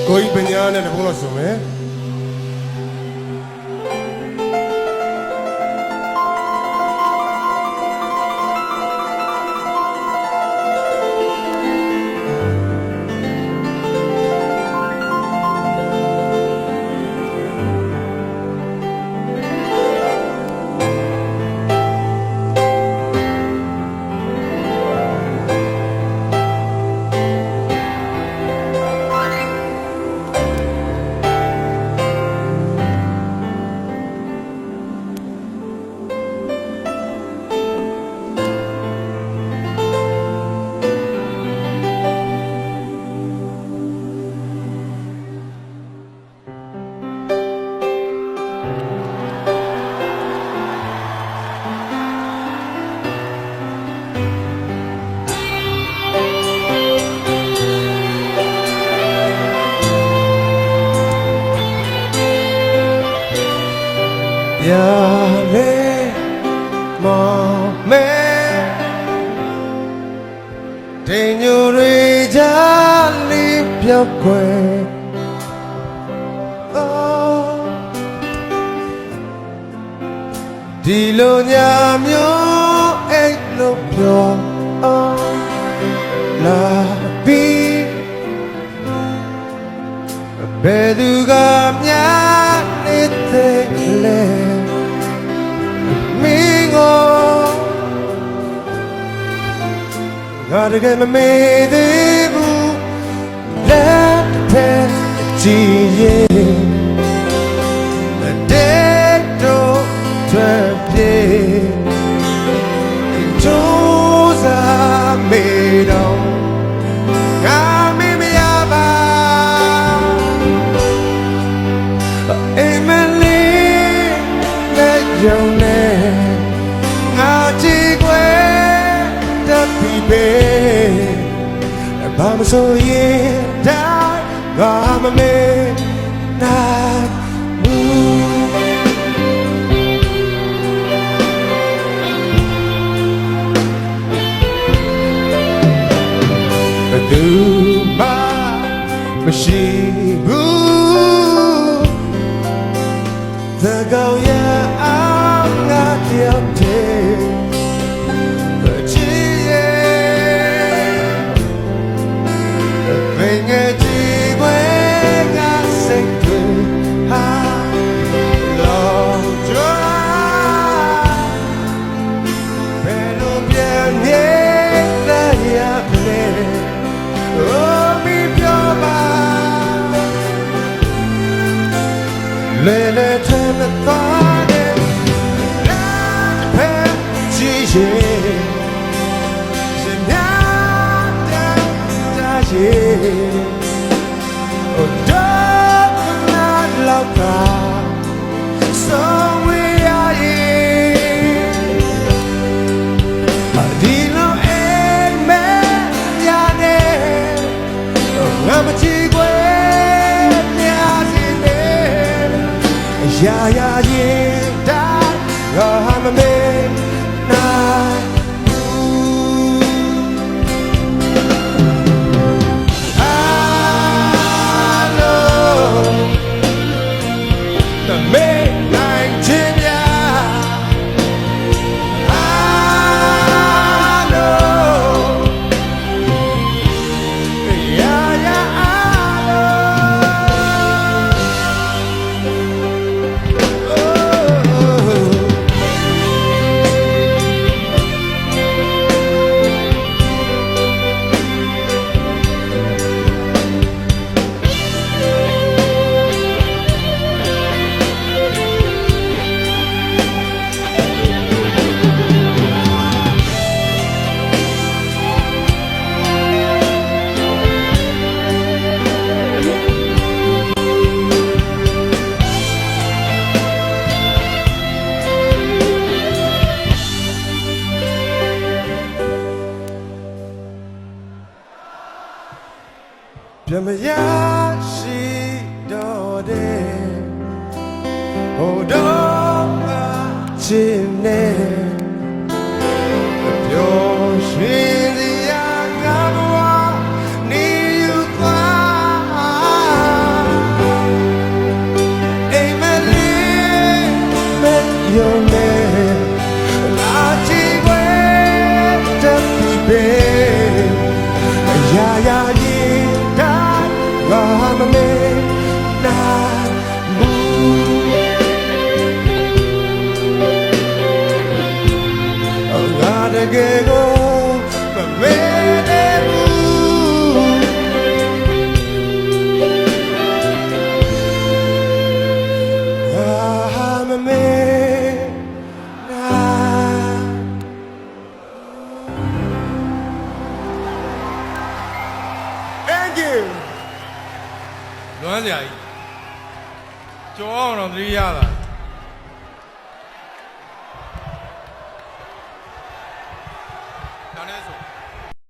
ကိုကြီးပညာနဲ့တဘုံလို့ဆိုမယ်呀嘞，妈妹，天牛瑞家里表贵，哦，地路娘苗哎路表，哦，拉比，别杜个娘你得嘞。ငါတကယ်မမေ့သေးဘူးလက်ဖက်ကြည့်ရင်တဲ့တော့ထွက်ပြေးကြိုးစားမေတော့ငါမေ့မရပါအိမ်မလေးလက်ရုံနဲ့ငါကြည့်ခွဲတပ်ပြီးပဲဘာမဆိုရင်တိုင်းငါမမေ့နိုင်ဘူးဘယ်သူမှမရှိဘူးသကောင်းရအောင်ငါတယောက်တည်းလေလေထဲနဲ့သွားတယ်လက်ဖက်ကြည့်ရင်ရှင်များတဲ့တာရဲ့ဟိုတော့နာလောက်ကဆုံးဝေးရရဲ့ဒီလိုအိမ်မဲရတဲ့ငါမကြည့်ခွဲ呀呀耶哒，我们没那，Hello，那没来见呀，Hello，呀呀。ပြမရရှိတော့တဲ့ဟိုတော့ငါချစ်နေပျော်ရွှင်စရာငါဘဝနေယူသွား ရင်တိုင်းငါမမေ့နိုင်ဘူးငါတကယ်ကိုမမေ့နိုင်ဘူးငါမမေ့လွမ်းစရာကြီးကြောအောင်တော့သတိရတာ